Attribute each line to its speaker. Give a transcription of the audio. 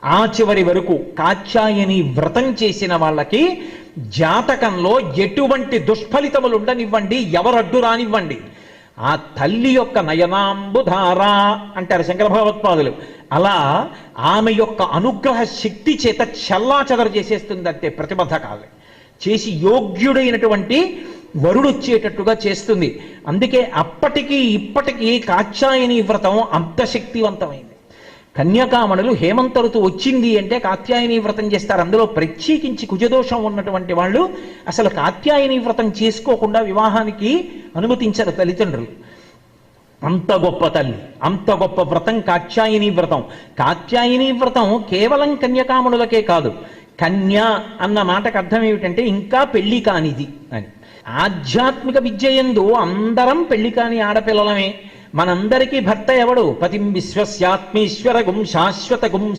Speaker 1: ఆ చివరి వరకు కాత్యాయని వ్రతం చేసిన వాళ్ళకి జాతకంలో ఎటువంటి దుష్ఫలితములు ఉండనివ్వండి, ఎవరడ్డు రానివ్వండి. ఆ తల్లి యొక్క నయనాంబుధార అంటారు శంకర భగవత్పాదులు. అలా ఆమె యొక్క అనుగ్రహ శక్తి చేత చెల్లాచెదరు చేసేస్తుందంటే ప్రతిబద్ధకాలు చేసి యోగ్యుడైనటువంటి వరుడు వచ్చేటట్టుగా చేస్తుంది. అందుకే అప్పటికి ఇప్పటికీ కాత్యాయని వ్రతం అంత శక్తివంతమైంది. కన్యకామణులు హేమంత ఋతువు వచ్చింది అంటే కాత్యాయని వ్రతం చేస్తారు. అందులో ప్రత్యేకించి కుజదోషం ఉన్నటువంటి వాళ్ళు అసలు కాత్యాయని వ్రతం చేసుకోకుండా వివాహానికి అనుమతించరు తల్లిదండ్రులు. అంత గొప్ప తల్లి, అంత గొప్ప వ్రతం కాత్యాయని వ్రతం. కాత్యాయని వ్రతం కేవలం కన్యకామణులకే కాదు. కన్య అన్న మాటకు అర్థం ఏమిటంటే ఇంకా పెళ్లి కానిది అని. ఆధ్యాత్మిక విద్యయందు అందరం పెళ్లి కాని ఆడపిల్లలమే. మనందరికీ భర్త ఎవడు? పతిం విశ్వస్యాత్మీశ్వరగుం శాశ్వతగుం